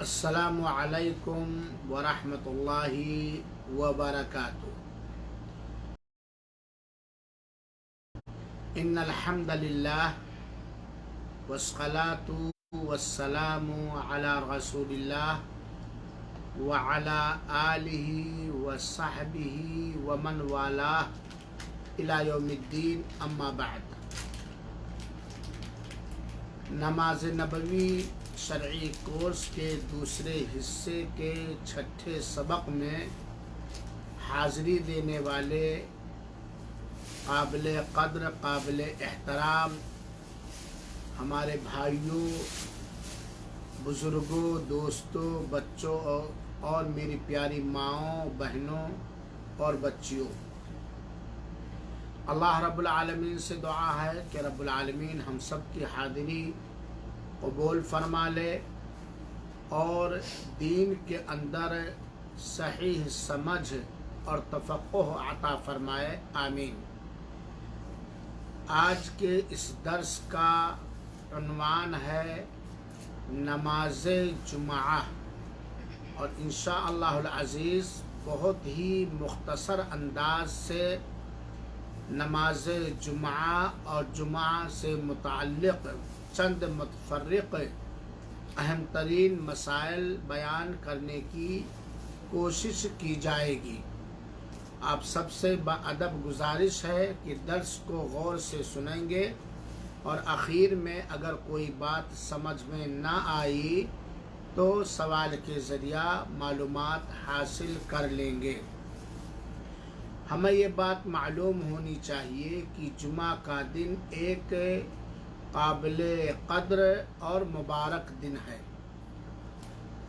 السلام علیکم ورحمۃ اللہ وبرکاتہ۔ ان الحمد للہ والصلاۃ والسلام علی رسول اللہ وعلی آلہ وصحبہ ومن والاہ الی یوم الدین، اما بعد۔ نماز نبوی شرعی کورس کے دوسرے حصے کے چھٹے سبق میں حاضری دینے والے قابل قدر، قابل احترام ہمارے بھائیوں، بزرگوں، دوستوں، بچوں اور میری پیاری ماؤں، بہنوں اور بچیوں، اللہ رب العالمین سے دعا ہے کہ رب العالمین ہم سب کی حاضری قبول فرما لے اور دین کے اندر صحیح سمجھ اور تفقہ عطا فرمائے، آمین۔ آج کے اس درس کا عنوان ہے نماز جمعہ، اور انشاءاللہ العزیز بہت ہی مختصر انداز سے نماز جمعہ اور جمعہ سے متعلق چند متفرق اہم ترین مسائل بیان کرنے کی کوشش کی جائے گی۔ آپ سب سے باادب گزارش ہے کہ درس کو غور سے سنیں گے اور آخر میں اگر کوئی بات سمجھ میں نہ آئی تو سوال کے ذریعہ معلومات حاصل کر لیں گے۔ ہمیں یہ بات معلوم ہونی چاہیے کہ جمعہ کا دن ایک قابل قدر اور مبارک دن ہے،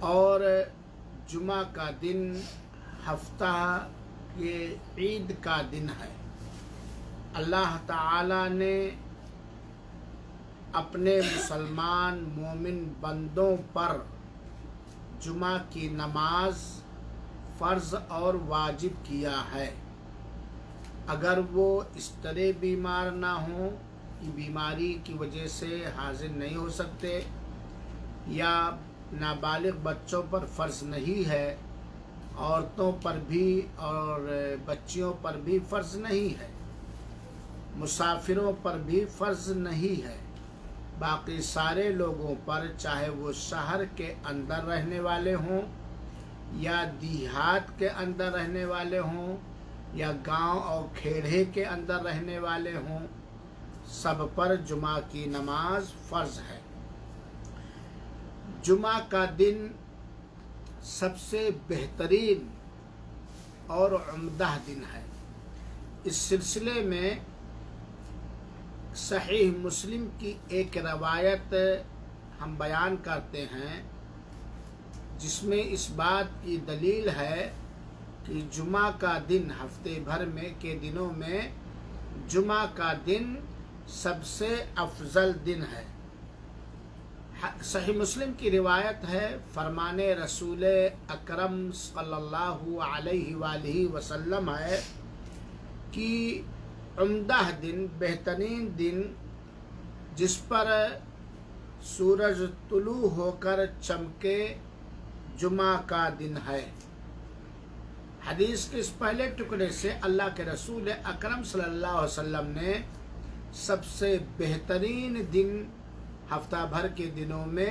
اور جمعہ کا دن ہفتہ کے عید کا دن ہے۔ اللہ تعالی نے اپنے مسلمان مومن بندوں پر جمعہ کی نماز فرض اور واجب کیا ہے۔ اگر وہ اس طرح بیمار نہ ہوں کہ بیماری کی وجہ سے حاضر نہیں ہو سکتے، یا نابالغ بچوں پر فرض نہیں ہے، عورتوں پر بھی اور بچیوں پر بھی فرض نہیں ہے، مسافروں پر بھی فرض نہیں ہے، باقی سارے لوگوں پر، چاہے وہ شہر کے اندر رہنے والے ہوں یا دیہات کے اندر رہنے والے ہوں یا گاؤں اور کھیڑے کے اندر رہنے والے ہوں، سب پر جمعہ کی نماز فرض ہے۔ جمعہ کا دن سب سے بہترین اور عمدہ دن ہے۔ اس سلسلے میں صحیح مسلم کی ایک روایت ہم بیان کرتے ہیں، جس میں اس بات کی دلیل ہے کہ جمعہ کا دن ہفتے بھر میں کے دنوں میں جمعہ کا دن سب سے افضل دن ہے۔ صحیح مسلم کی روایت ہے، فرمان رسول اکرم صلی اللہ علیہ وآلہ وسلم ہے کہ عمدہ دن، بہترین دن، جس پر سورج طلوع ہو کر چمکے، جمعہ کا دن ہے۔ حدیث کے اس پہلے ٹکڑے سے اللہ کے رسول اکرم صلی اللہ علیہ وسلم نے سب سے بہترین دن ہفتہ بھر کے دنوں میں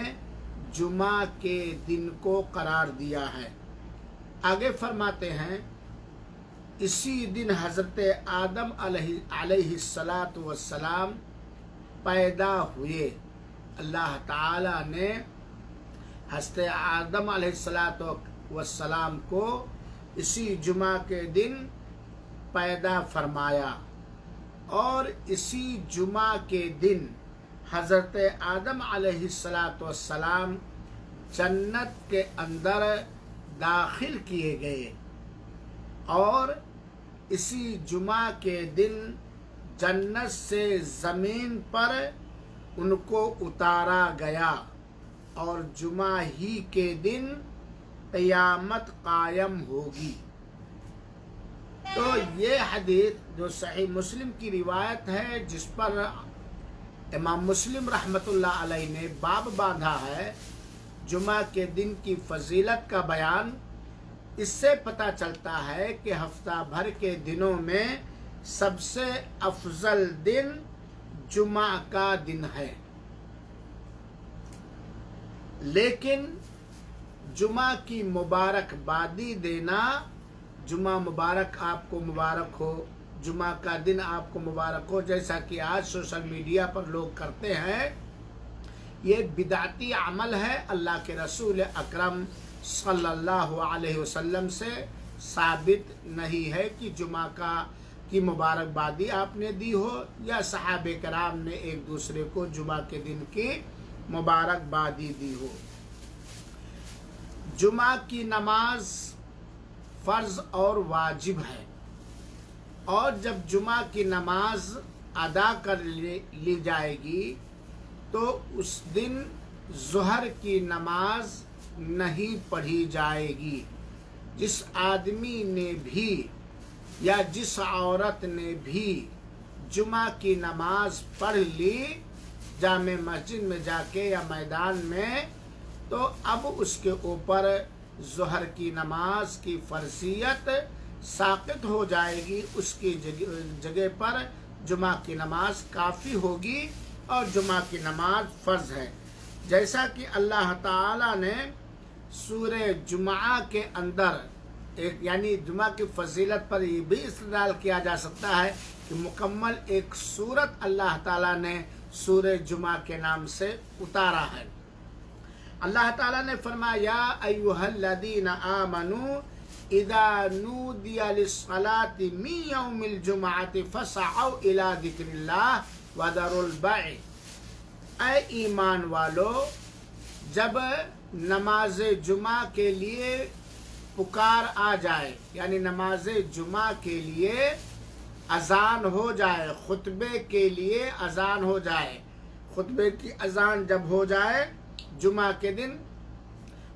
جمعہ کے دن کو قرار دیا ہے۔ آگے فرماتے ہیں، اسی دن حضرت آدم علیہ السلام پیدا ہوئے۔ اللہ تعالی نے حضرت آدم علیہ السلام کو اسی جمعہ کے دن پیدا فرمایا، اور اسی جمعہ کے دن حضرت آدم علیہ السلام جنت کے اندر داخل کیے گئے، اور اسی جمعہ کے دن جنت سے زمین پر ان کو اتارا گیا، اور جمعہ ہی کے دن قیامت قائم ہوگی۔ تو یہ حدیث جو صحیح مسلم کی روایت ہے، جس پر امام مسلم رحمۃ اللہ علیہ نے باب باندھا ہے، جمعہ کے دن کی فضیلت کا بیان اس سے پتہ چلتا ہے کہ ہفتہ بھر کے دنوں میں سب سے افضل دن جمعہ کا دن ہے، لیکن جمعہ کی مبارکبادی دینا، جمعہ مبارک آپ کو مبارک ہو، جمعہ کا دن آپ کو مبارک ہو، جیسا کہ آج سوشل میڈیا پر لوگ کرتے ہیں، یہ بدعتی عمل ہے، اللہ کے رسول اکرم صلی اللہ علیہ وسلم سے ثابت نہیں ہے کہ جمعہ کی مبارکبادی آپ نے دی ہو یا صحابہ کرام نے ایک دوسرے کو جمعہ کے دن کی مبارکبادی دی ہو۔ جمعہ کی نماز فرض اور واجب ہے، اور جب جمعہ کی نماز ادا کر لی جائے گی تو اس دن ظہر کی نماز نہیں پڑھی جائے گی۔ جس آدمی نے بھی یا جس عورت نے بھی جمعہ کی نماز پڑھ لی جامع مسجد میں جا کے یا میدان میں، تو اب اس کے اوپر ظہر کی نماز کی فرضیت ساقط ہو جائے گی، اس کی جگہ پر جمعہ کی نماز کافی ہوگی اور جمعہ کی نماز فرض ہے، جیسا کہ اللہ تعالی نے سورہ جمعہ کے اندر یعنی جمعہ کی فضیلت پر یہ بھی استدلال کیا جا سکتا ہے کہ مکمل ایک سورت اللہ تعالیٰ نے سورہ جمعہ کے نام سے اتارا ہے۔ اللہ تعالیٰ نے فرمایا یا ایھا الذین آمنوا اذا نودی للصلاۃ من یوم الجمعۃ فاسعوا الی ذکر اللہ وذروا البیع، اے ایمان والو، جب نماز جمعہ کے لیے پکار آ جائے، یعنی نماز جمعہ کے لیے اذان ہو جائے، خطبے کے لیے اذان ہو جائے، خطبے کی اذان جب ہو جائے جمعہ کے دن،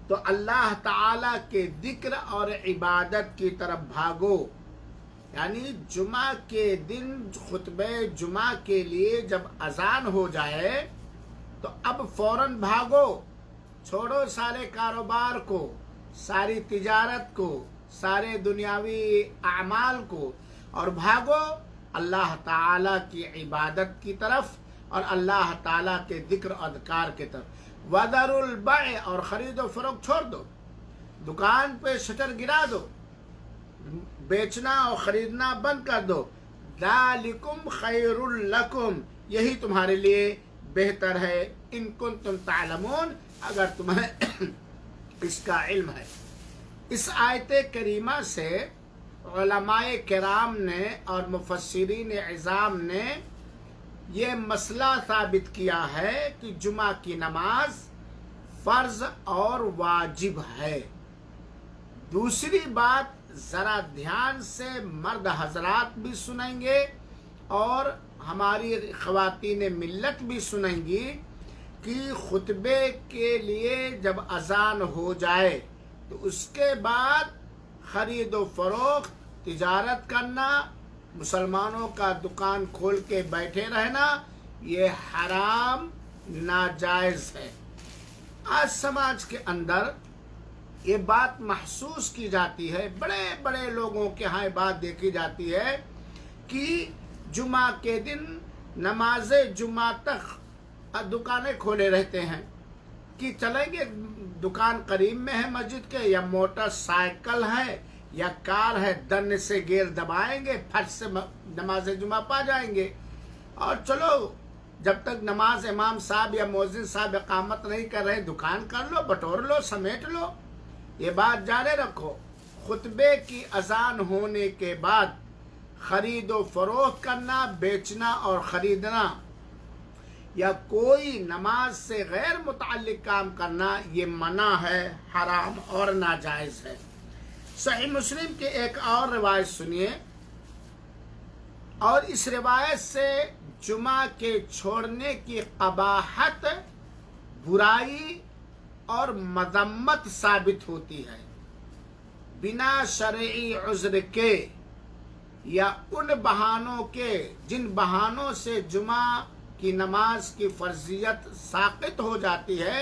تو اللہ تعالی کے ذکر اور عبادت کی طرف بھاگو۔ یعنی جمعہ کے دن خطبہ جمعہ کے لیے جب اذان ہو جائے تو اب فوراً بھاگو، چھوڑو سارے کاروبار کو، ساری تجارت کو، سارے دنیاوی اعمال کو، اور بھاگو اللہ تعالیٰ کی عبادت کی طرف اور اللہ تعالیٰ کے ذکر و اذکار کی طرف۔ وَذَرُوا الْبَيْعَ، اور خرید و فروخت چھوڑ دو، دکان پہ شٹر گرا دو، بیچنا اور خریدنا بند کر دو۔ ذَلِكُمْ خَيْرٌ لَكُمْ، یہی تمہارے لیے بہتر ہے، ان کنتم تعلمون، اگر تمہیں اس کا علم ہے۔ اس آیت کریمہ سے علماء کرام نے اور مفسرین اعظام نے یہ مسئلہ ثابت کیا ہے کہ جمعہ کی نماز فرض اور واجب ہے۔ دوسری بات ذرا دھیان سے مرد حضرات بھی سنیں گے اور ہماری خواتین ملت بھی سنیں گی کہ خطبے کے لیے جب اذان ہو جائے تو اس کے بعد خرید و فروخت، تجارت کرنا، مسلمانوں کا دکان کھول کے بیٹھے رہنا، یہ حرام ناجائز ہے۔ آج سماج کے اندر یہ بات محسوس کی جاتی ہے، بڑے بڑے لوگوں کے ہاں بات دیکھی جاتی ہے کہ جمعہ کے دن نماز جمعہ تک دکانیں کھولے رہتے ہیں کہ چلیں گے، دکان قریب میں ہے مسجد کے، یا موٹر سائیکل ہے یا کار ہے، دن سے گیئر دبائیں گے، پھٹ سے نماز جمعہ پا جائیں گے، اور چلو جب تک نماز امام صاحب یا مؤذن صاحب اقامت نہیں کر رہے دکان کر لو، بٹور لو، سمیٹ لو۔ یہ بات جانے رکھو، خطبے کی اذان ہونے کے بعد خرید و فروخت کرنا، بیچنا اور خریدنا یا کوئی نماز سے غیر متعلق کام کرنا یہ منع ہے، حرام اور ناجائز ہے۔ صحیح مسلم کے ایک اور روایت سنیے، اور اس روایت سے جمعہ کے چھوڑنے کی قباحت، برائی اور مذمت ثابت ہوتی ہے۔ بنا شرعی عذر کے یا ان بہانوں کے جن بہانوں سے جمعہ کی نماز کی فرضیت ساقط ہو جاتی ہے،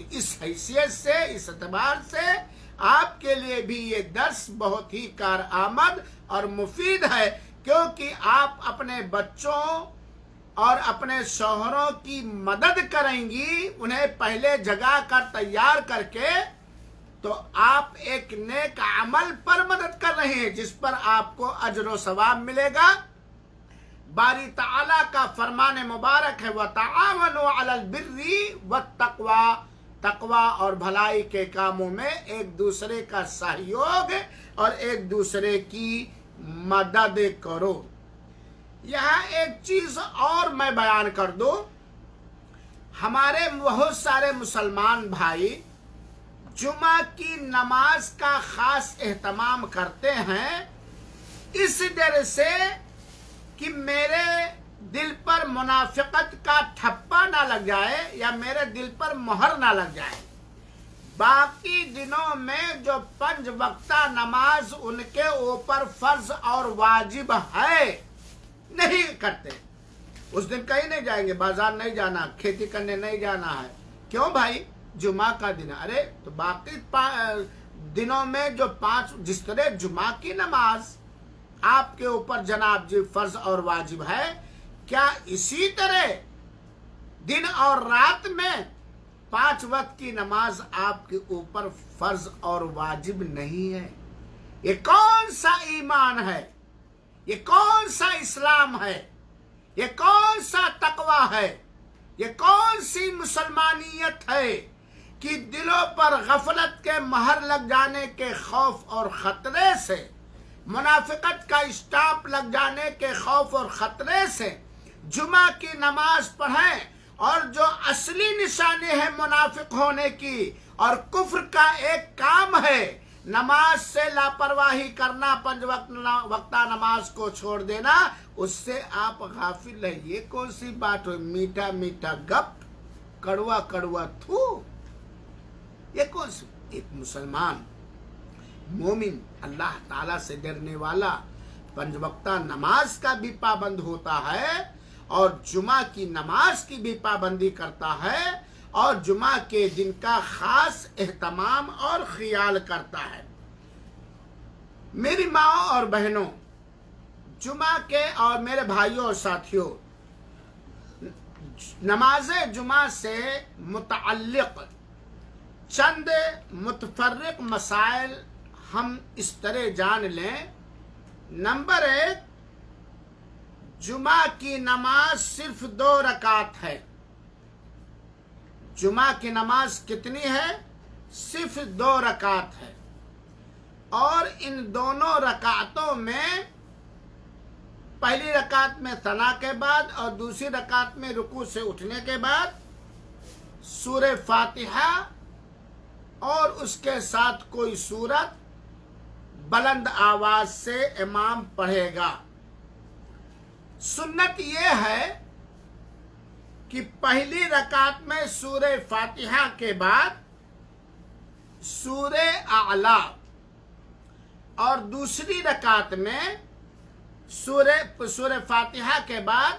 تو اس حیثیت سے، اس اعتبار سے آپ کے لیے بھی یہ درس بہت ہی کارآمد اور مفید ہے، کیونکہ آپ اپنے بچوں اور اپنے شوہروں کی مدد کریں گی، انہیں پہلے جگا کر تیار کر کے، تو آپ ایک نیک عمل پر مدد کر رہے ہیں جس پر آپ کو اجر و ثواب ملے گا۔ باری تعالیٰ کا فرمان مبارک ہے وَتَعَاوَنُوا عَلَى الْبِرِّ وَالتَّقْوَى، تقوی اور بھلائی کے کاموں میں ایک دوسرے کا سہیوگ اور ایک دوسرے کی مدد کرو۔ یہاں ایک چیز اور میں بیان کر دوں، ہمارے بہت سارے مسلمان بھائی جمعہ کی نماز کا خاص اہتمام کرتے ہیں اس ڈر سے کہ میرے دل پر منافقت کا ٹھپا نہ لگ جائے یا میرے دل پر مہر نہ لگ جائے۔ باقی دنوں میں جو 5 وقتہ نماز ان کے اوپر فرض اور واجب ہے، نہیں کرتے۔ اس دن کہیں نہیں جائیں گے، بازار نہیں جانا، کھیتی کرنے نہیں جانا ہے۔ کیوں بھائی؟ جمعہ کا دن۔ ارے تو باقی دنوں میں جو 5، جس طرح جمعہ کی نماز آپ کے اوپر جناب جی فرض اور واجب ہے، کیا اسی طرح دن اور رات میں 5 وقت کی نماز آپ کے اوپر فرض اور واجب نہیں ہے؟ یہ کون سا ایمان ہے؟ یہ کون سا اسلام ہے؟ یہ کون سا تقوی ہے؟ یہ کون سی مسلمانیت ہے کہ دلوں پر غفلت کے مہر لگ جانے کے خوف اور خطرے سے، منافقت کا اسٹامپ لگ جانے کے خوف اور خطرے سے جمعہ کی نماز پڑھیں، اور جو اصلی نشانی ہے منافق ہونے کی اور کفر کا ایک کام ہے نماز سے لاپرواہی کرنا، 5 وقتہ نماز کو چھوڑ دینا، اس سے آپ غافل ہیں۔ یہ کون سی بات ہوئی؟ میٹھا میٹھا گپ، کڑوا کڑوا تھو، یہ کون سی؟ ایک مسلمان مومن اللہ تعالیٰ سے ڈرنے والا 5 وقتہ نماز کا بھی پابند ہوتا ہے اور جمعہ کی نماز کی بھی پابندی کرتا ہے اور جمعہ کے دن کا خاص اہتمام اور خیال کرتا ہے۔ میری ماں اور بہنوں، جمعہ کے اور میرے بھائیوں اور ساتھیوں، نماز جمعہ سے متعلق چند متفرق مسائل ہم اس طرح جان لیں۔ نمبر 1، جمعہ کی نماز صرف 2 رکعت ہے۔ جمعہ کی نماز کتنی ہے؟ صرف 2 رکعت ہے، اور ان دونوں رکعتوں میں پہلی رکعت میں ثنا کے بعد اور دوسری رکعت میں رکوع سے اٹھنے کے بعد سورہ فاتحہ اور اس کے ساتھ کوئی سورت بلند آواز سے امام پڑھے گا۔ سنت یہ ہے کہ پہلی رکعت میں سورہ فاتحہ کے بعد سورہ اعلیٰ اور دوسری رکعت میں سورہ فاتحہ کے بعد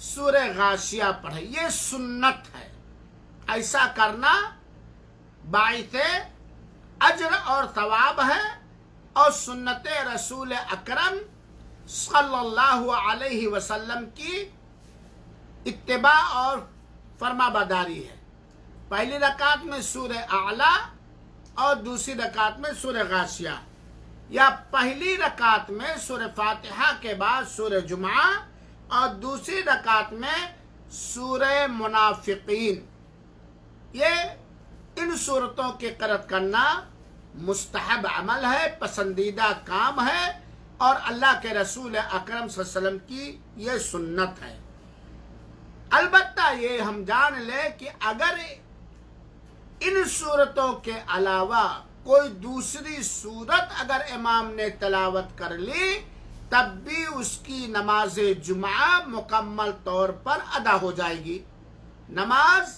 سورہ غاشیہ پڑھے۔ یہ سنت ہے، ایسا کرنا باعث اجر اور ثواب ہے اور سنت رسول اکرم صلی اللہ علیہ وسلم کی اتباع اور فرما برداری ہے۔ پہلی رکعت میں سورہ اعلیٰ اور دوسری رکعت میں سورہ غاشیہ، یا پہلی رکعت میں سورہ فاتحہ کے بعد سورہ جمعہ اور دوسری رکعت میں سورہ منافقین۔ یہ ان صورتوں کی قرأت کرنا مستحب عمل ہے، پسندیدہ کام ہے، اور اللہ کے رسول اکرم صلی اللہ علیہ وسلم کی یہ سنت ہے۔ البتہ یہ ہم جان لیں کہ اگر ان صورتوں کے علاوہ کوئی دوسری صورت اگر امام نے تلاوت کر لی، تب بھی اس کی نماز جمعہ مکمل طور پر ادا ہو جائے گی۔ نماز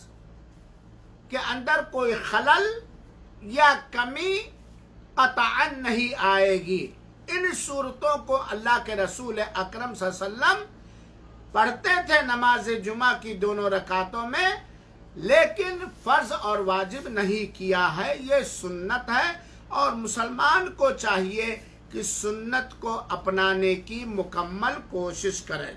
کے اندر کوئی خلل یا کمی قطعاً نہیں آئے گی۔ ان صورتوں کو اللہ کے رسول اکرم صلی اللہ علیہ وسلم پڑھتے تھے نماز جمعہ کی دونوں رکعتوں میں، لیکن فرض اور واجب نہیں کیا ہے، یہ سنت ہے، اور مسلمان کو چاہیے کہ سنت کو اپنانے کی مکمل کوشش کرے۔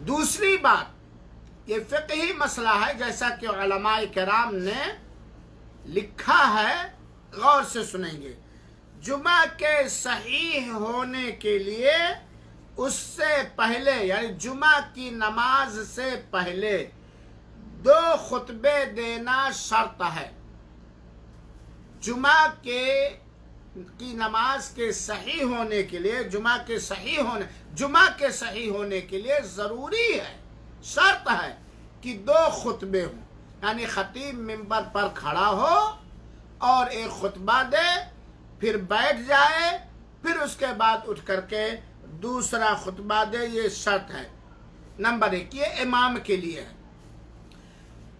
دوسری بات، یہ فقہی مسئلہ ہے، جیسا کہ علماء کرام نے لکھا ہے، غور سے سنیں گے۔ جمعہ کے صحیح ہونے کے لیے اس سے پہلے، یعنی جمعہ کی نماز سے پہلے 2 خطبے دینا شرط ہے۔ جمعہ کی نماز کے صحیح ہونے کے لیے، جمعہ کے صحیح ہونے کے لیے ضروری ہے، شرط ہے کہ 2 خطبے ہوں، یعنی خطیب منبر پر کھڑا ہو اور ایک خطبہ دے، پھر بیٹھ جائے، پھر اس کے بعد اٹھ کر کے دوسرا خطبہ دے، یہ شرط ہے۔ نمبر 1، یہ امام کے لیے ہے۔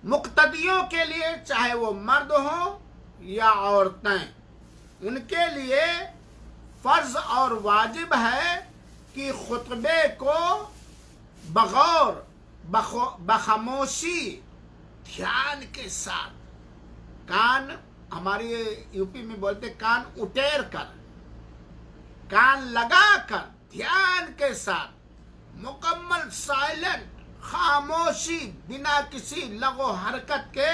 مقتدیوں کے لیے، چاہے وہ مرد ہوں یا عورتیں، ان کے لیے فرض اور واجب ہے کہ خطبے کو بغور بخاموشی، دھیان کے ساتھ، کان، ہمارے یو پی میں بولتے کان اٹیر کر، کان لگا کر، دھیان کے ساتھ، مکمل سائلنٹ، خاموشی، بنا کسی لغو حرکت کے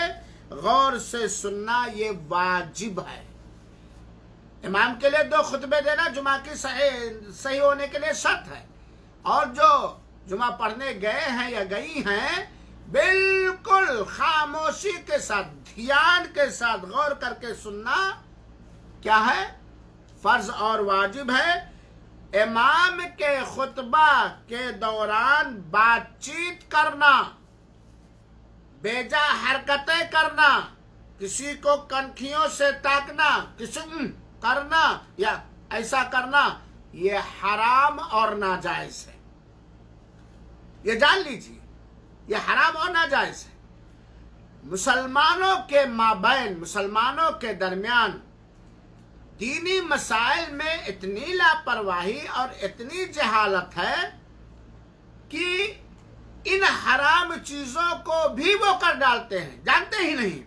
غور سے سننا، یہ واجب ہے۔ امام کے لیے 2 خطبے دینا جمعہ کی صحیح ہونے کے لیے شرط ہے، اور جو جمعہ پڑھنے گئے ہیں یا گئی ہیں، بالکل خاموشی کے ساتھ، دھیان کے ساتھ غور کر کے سننا کیا ہے؟ فرض اور واجب ہے۔ امام کے خطبہ کے دوران بات چیت کرنا، بیجا حرکتیں کرنا، کسی کو کنکھیوں سے تاکنا، کسی کرنا یا ایسا کرنا، یہ حرام اور ناجائز ہے۔ یہ جان لیجیے، یہ حرام اور ناجائز ہے۔ مسلمانوں کے مابین، مسلمانوں کے درمیان دینی مسائل میں اتنی لاپرواہی اور اتنی جہالت ہے کہ ان حرام چیزوں کو بھی وہ کر ڈالتے ہیں، جانتے ہی نہیں۔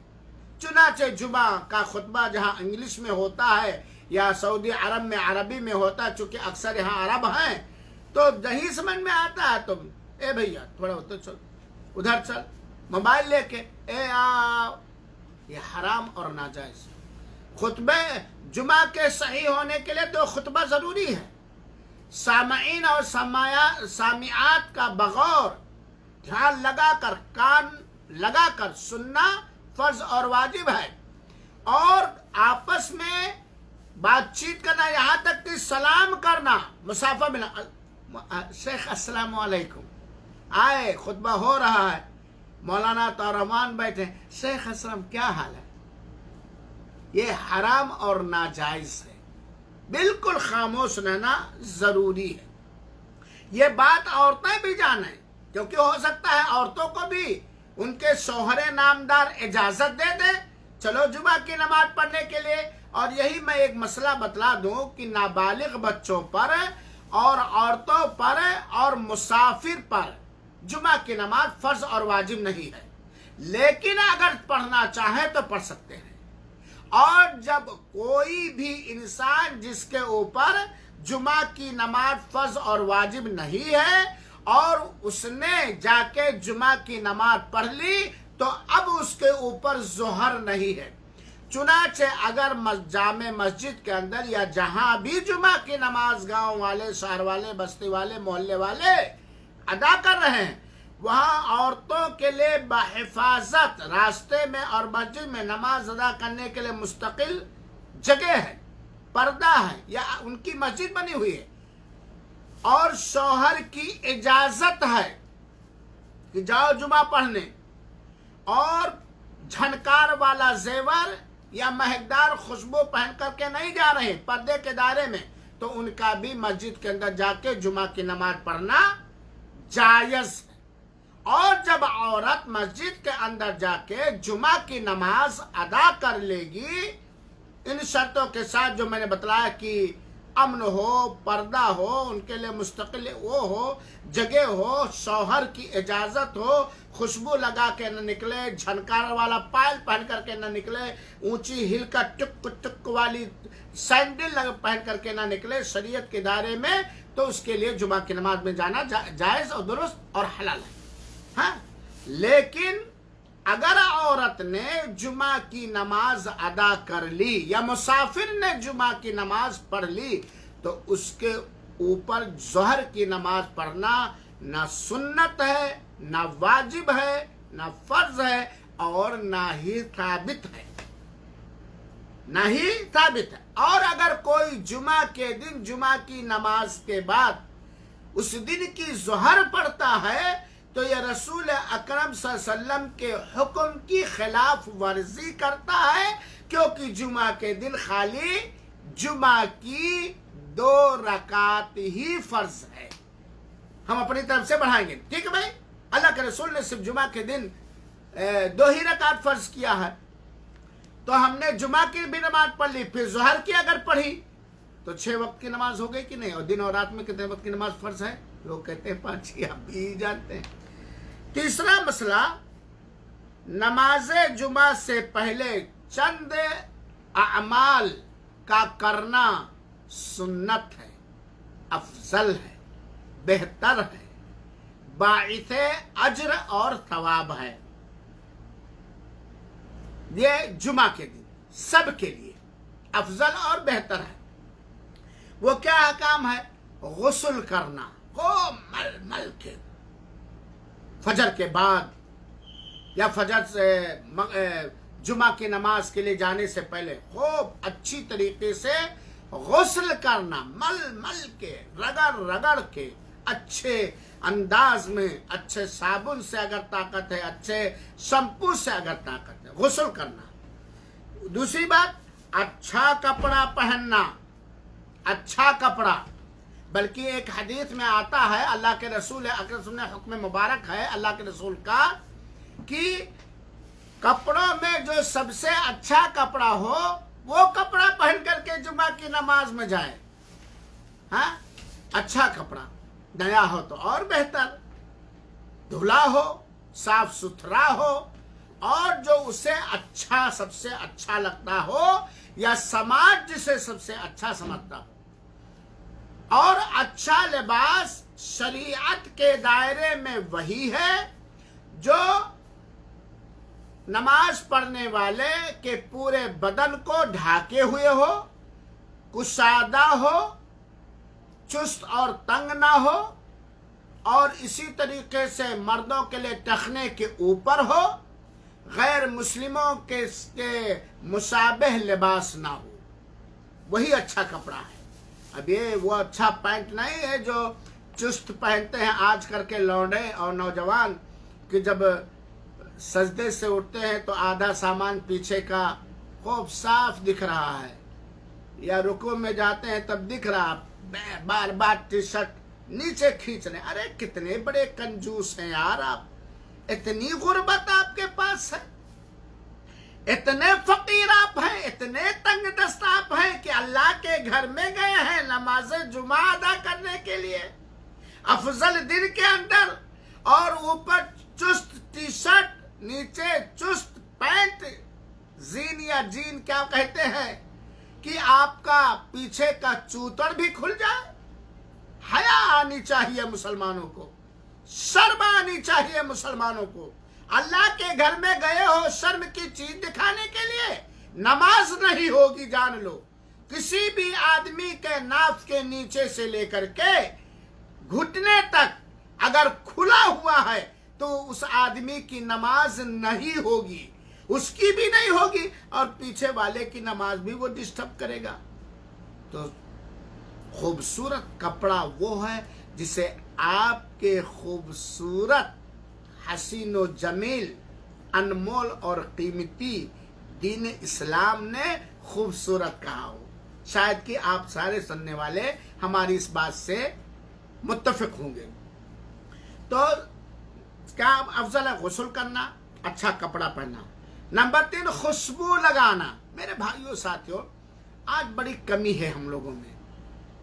چنانچہ جمعہ کا خطبہ جہاں انگلش میں ہوتا ہے یا سعودی عرب میں عربی میں ہوتا ہے، چونکہ اکثر یہاں عرب ہیں، تو نہیں سمجھ میں آتا ہے، تم اے بھیا تھوڑا ادھر چل، ادھر چل، موبائل لے کے، یہ حرام اور ناجائز۔ خطبے جمعہ کے صحیح ہونے کے لیے 2 خطبہ ضروری ہے۔ سامعین اور سامعات کا بغور دھیان لگا کر، کان لگا کر سننا فرض اور واجب ہے، اور آپس میں بات چیت کرنا، یہاں تک کہ سلام کرنا، مسافہ ملنا، شیخ السلام علیکم، آئے، خطبہ ہو رہا ہے، مولانا طارمان بیٹھے، شیخ السلام کیا حال ہے؟ یہ حرام اور ناجائز ہے، بالکل خاموش رہنا ضروری ہے۔ یہ بات عورتیں بھی جانیں، کیونکہ ہو سکتا ہے عورتوں کو بھی ان کے شوہر نامدار اجازت دے دیں، چلو جمعہ کی نماز پڑھنے کے لیے۔ اور یہی میں ایک مسئلہ بتلا دوں کہ نابالغ بچوں پر اور عورتوں پر اور مسافر پر جمعہ کی نماز فرض اور واجب نہیں ہے، لیکن اگر پڑھنا چاہے تو پڑھ سکتے ہیں۔ اور جب کوئی بھی انسان جس کے اوپر جمعہ کی نماز فرض اور واجب نہیں ہے اور اس نے جا کے جمعہ کی نماز پڑھ لی، تو اب اس کے اوپر ظہر نہیں ہے۔ چنانچہ اگر جامع مسجد کے اندر یا جہاں بھی جمعہ کی نماز گاؤں والے، شہر والے، بستی والے، محلے والے ادا کر رہے ہیں، وہاں عورتوں کے لیے بحفاظت راستے میں اور مسجد میں نماز ادا کرنے کے لیے مستقل جگہ ہے، پردہ ہے، یا ان کی مسجد بنی ہوئی ہے، اور شوہر کی اجازت ہے کہ جاؤ جمعہ پڑھنے، اور جھنکار والا زیور یا مہکدار خوشبو پہن کر کے نہیں جا رہے پردے کے دائرے میں، تو ان کا بھی مسجد کے اندر جا کے جمعہ کی نماز پڑھنا جائز ہے۔ اور جب عورت مسجد کے اندر جا کے جمعہ کی نماز ادا کر لے گی، ان شرطوں کے ساتھ جو میں نے بتلایا کہ امن ہو، پردہ ہو، ان کے لیے مستقل وہ ہو، جگہ ہو، شوہر کی اجازت ہو، خوشبو لگا کے نہ نکلے، جھنکار والا پائل پہن کر کے نہ نکلے، اونچی ہل کا ٹک ٹک والی سینڈل پہن کر کے نہ نکلے شریعت کے دائرے میں، تو اس کے لیے جمعہ کی نماز میں جانا جائز اور درست اور حلال ہے. ہاں، لیکن اگر عورت نے جمعہ کی نماز ادا کر لی یا مسافر نے جمعہ کی نماز پڑھ لی تو اس کے اوپر ظہر کی نماز پڑھنا نہ سنت ہے، نہ واجب ہے، نہ فرض ہے، اور نہ ہی ثابت ہے. نہ ہی ثابت ہے. اور اگر کوئی جمعہ کے دن جمعہ کی نماز کے بعد اس دن کی ظہر پڑھتا ہے تو یہ رسول اکرم صلی اللہ علیہ وسلم کے حکم کی خلاف ورزی کرتا ہے، کیونکہ جمعہ کے دن خالی جمعہ کی 2 رکعت ہی فرض ہے. ہم اپنی طرف سے بڑھائیں گے، ٹھیک ہے بھائی. اللہ کے رسول نے صرف جمعہ کے دن 2 ہی رکعت فرض کیا ہے، تو ہم نے جمعہ کی بھی نماز پڑھ لی، پھر ظہر کی اگر پڑھی تو 6 وقت کی نماز ہو گئی کہ نہیں؟ اور دن اور رات میں کتنے وقت کی نماز فرض ہے؟ لوگ کہتے ہیں 5 ہی، آپ بھی جانتے ہیں. تیسرا مسئلہ، نماز جمعہ سے پہلے چند اعمال کا کرنا سنت ہے، افضل ہے، بہتر ہے، باعث اجر اور ثواب ہے. یہ جمعہ کے دن سب کے لیے افضل اور بہتر ہے. وہ کیا احکام ہے؟ غسل کرنا خوب مل مل کے فجر کے بعد یا فجر سے جمعہ کی نماز کے لیے جانے سے پہلے خوب اچھی طریقے سے غسل کرنا، مل مل کے، رگڑ رگڑ کے، اچھے انداز میں، اچھے صابن سے اگر طاقت ہے، اچھے شیمپو سے اگر طاقت ہے، غسل کرنا. دوسری بات، اچھا کپڑا پہننا، اچھا کپڑا. بلکہ ایک حدیث میں آتا ہے، اللہ کے رسول اکرم نے حکم مبارک ہے اللہ کے رسول کا کہ کپڑوں میں جو سب سے اچھا کپڑا ہو وہ کپڑا پہن کر کے جمعہ کی نماز میں جائے. ہاں، اچھا کپڑا نیا ہو تو اور بہتر، دھلا ہو، صاف ستھرا ہو، اور جو اسے اچھا سب سے اچھا لگتا ہو یا سماج جسے سب سے اچھا سمجھتا ہو. اور اچھا لباس شریعت کے دائرے میں وہی ہے جو نماز پڑھنے والے کے پورے بدن کو ڈھانکے ہوئے ہو، کشادہ ہو، چست اور تنگ نہ ہو، اور اسی طریقے سے مردوں کے لیے ٹخنے کے اوپر ہو، غیر مسلموں کے مشابہ لباس نہ ہو. وہی اچھا کپڑا ہے. اب یہ وہ اچھا پینٹ نہیں ہے جو چست پہنتے ہیں آج کر کے لونڈے اور نوجوان، کہ جب سجدے سے اٹھتے ہیں تو آدھا سامان پیچھے کا خوب صاف دکھ رہا ہے، یا رکوع میں جاتے ہیں تب دکھ رہا، بار بار ٹی شرٹ نیچے کھینچ رہے. ارے کتنے بڑے کنجوس ہیں یار آپ، اتنی غربت آپ کے پاس ہے، اتنے فقیر آپ ہیں، اتنے تنگ دست آپ ہیں کہ اللہ کے گھر میں گئے ہیں نماز جمعہ ادا کرنے کے لیے افضل دن کے اندر، اور اوپر چست ٹی شرٹ، نیچے چست پینٹ، زین یا جین کیا کہتے ہیں، کہ آپ کا پیچھے کا چوتڑ بھی کھل جائے. حیا آنی چاہیے مسلمانوں کو، شرم آنی چاہیے مسلمانوں کو. اللہ کے گھر میں گئے ہو شرم کی چیز دکھانے کے لیے، نماز نہیں ہوگی جان لو. کسی بھی آدمی کے ناف کے نیچے سے لے کر کے گھٹنے تک اگر کھلا ہوا ہے تو اس آدمی کی نماز نہیں ہوگی، اس کی بھی نہیں ہوگی، اور پیچھے والے کی نماز بھی وہ ڈسٹرب کرے گا. تو خوبصورت کپڑا وہ ہے جسے آپ کے خوبصورت، حسین و جمیل، انمول اور قیمتی دین اسلام نے خوبصورت کہا ہو. شاید کہ آپ سارے سننے والے ہماری اس بات سے متفق ہوں گے. تو کیا افضل ہے؟ غسل کرنا، اچھا کپڑا پہننا. نمبر 3، خوشبو لگانا. میرے بھائیوں ساتھیوں، آج بڑی کمی ہے ہم لوگوں میں.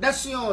10,000,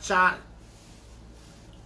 4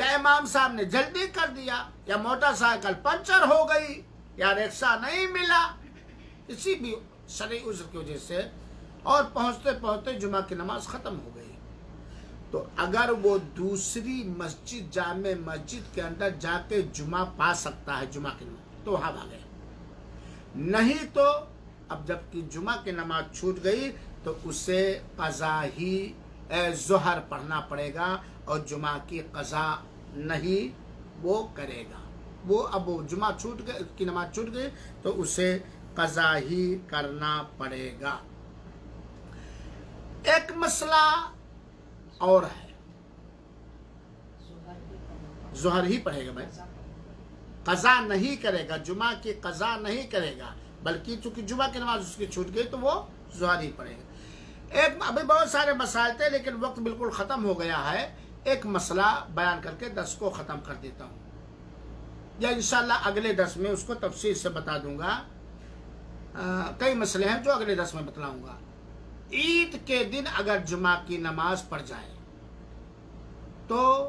یا امام صاحب نے جلدی کر دیا، یا موٹر سائیکل پنچر ہو گئی، یا رکشہ نہیں ملا، کسی بھی شرعی عذر کی وجہ سے، اور پہنچتے پہنچتے جمعہ کی نماز ختم ہو گئی، تو اگر وہ دوسری مسجد جامع مسجد کے اندر جا کے جمعہ پا سکتا ہے جمعہ کی نماز تو وہاں بھاگے، نہیں تو اب جب کہ جمعہ کی نماز چھوٹ گئی تو اسے قضا ہی ظہر پڑھنا پڑے گا، اور جمعہ کی قضا نہیں وہ کرے گا، وہ اب جمعہ چھوٹ گئے کی نماز چھوٹ گئی تو اسے قضا ہی کرنا پڑے گا۔ ایک مسئلہ اور ہے، ظہر ہی پڑھے گا بھائی، قضا نہیں کرے گا، جمعہ کی قضا نہیں کرے گا، بلکہ چونکہ جمعہ کی نماز اس کی چھوٹ گئی تو وہ ظہر ہی پڑھے گا۔ ابھی بہت سارے مسائل تھے لیکن وقت بالکل ختم ہو گیا ہے، ایک مسئلہ بیان کر کے درس کو ختم کر دیتا ہوں، یا انشاءاللہ اگلے درس میں اس کو تفصیل سے بتا دوں گا۔ کئی مسئلے ہیں جو اگلے درس میں بتلاؤں گا۔ عید کے دن اگر جمعہ کی نماز پڑھ جائے تو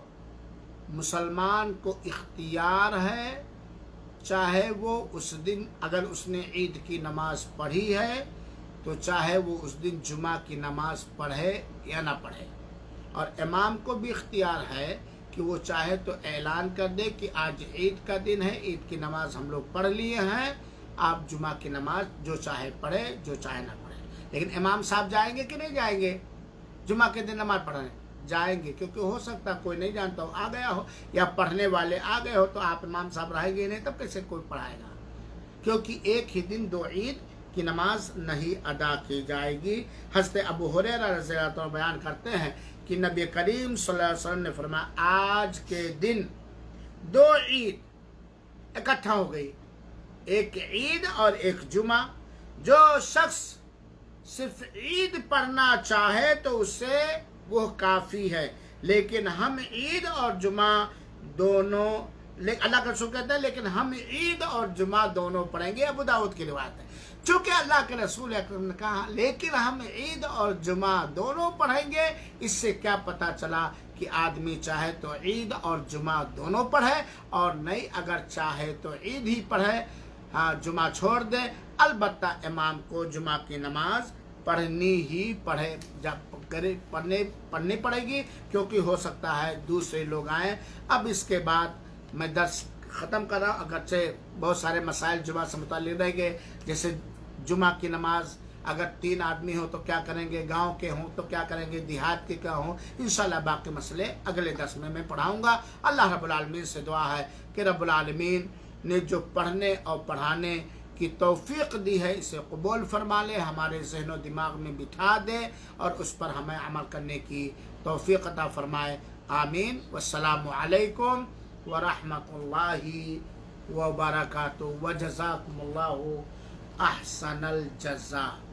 مسلمان کو اختیار ہے، چاہے وہ اس دن اگر اس نے عید کی نماز پڑھی ہے تو چاہے وہ اس دن جمعہ کی نماز پڑھے یا نہ پڑھے، اور امام کو بھی اختیار ہے کہ وہ چاہے تو اعلان کر دے کہ آج عید کا دن ہے، عید کی نماز ہم لوگ پڑھ لیے ہیں، آپ جمعہ کی نماز جو چاہے پڑھے جو چاہے نہ پڑھے۔ لیکن امام صاحب جائیں گے کہ نہیں جائیں گے جمعہ کے دن نماز پڑھنے؟ جائیں گے، کیونکہ ہو سکتا کوئی نہیں جانتا ہو آ گیا ہو، یا پڑھنے والے آ گئے ہو، تو آپ امام صاحب رہیں گے نہیں، تب کیسے کوئی پڑھائے گا؟ کیونکہ ایک ہی دن دو عید کی نماز نہیں ادا کی جائے گی۔ حضرت ابو ہریرہ رضی اللہ عنہ بیان کرتے ہیں کہ نبی کریم صلی اللہ علیہ وسلم نے فرمایا آج کے دن دو عید اکٹھا ہو گئی، ایک عید اور ایک جمعہ، جو شخص صرف عید پڑھنا چاہے تو اسے وہ کافی ہے، لیکن ہم عید اور جمعہ دونوں، اللہ کا رسول کہتے ہیں لیکن ہم عید اور جمعہ دونوں پڑھیں گے، ابو داؤد کی روایت ہے۔ چونکہ اللہ کے رسول اکرم نے کہا لیکن ہم عید اور جمعہ دونوں پڑھیں گے، اس سے کیا پتہ چلا کہ آدمی چاہے تو عید اور جمعہ دونوں پڑھے، اور نہیں اگر چاہے تو عید ہی پڑھے، ہاں جمعہ چھوڑ دے، البتہ امام کو جمعہ کی نماز پڑھنی ہی پڑھنی پڑے گی، کیونکہ ہو سکتا ہے دوسرے لوگ آئیں۔ اب اس کے بعد میں درس ختم کر رہا ہوں، اگرچہ بہت سارے مسائل جمعہ سے متعلق رہ گئے، جیسے جمعہ کی نماز اگر 3 آدمی ہوں تو کیا کریں گے، گاؤں کے ہوں تو کیا کریں گے، دیہات کے کیا ہوں، انشاءاللہ باقی مسئلے اگلے درس میں پڑھاؤں گا۔ اللہ رب العالمین سے دعا ہے کہ رب العالمین نے جو پڑھنے اور پڑھانے کی توفیق دی ہے اسے قبول فرما لے، ہمارے ذہن و دماغ میں بٹھا دے، اور اس پر ہمیں عمل کرنے کی توفیق عطا فرمائے، آمین۔ والسلام علیکم ورحمۃ اللہ وبرکاتہ، وجزاکم اللہ احسن الجزاء۔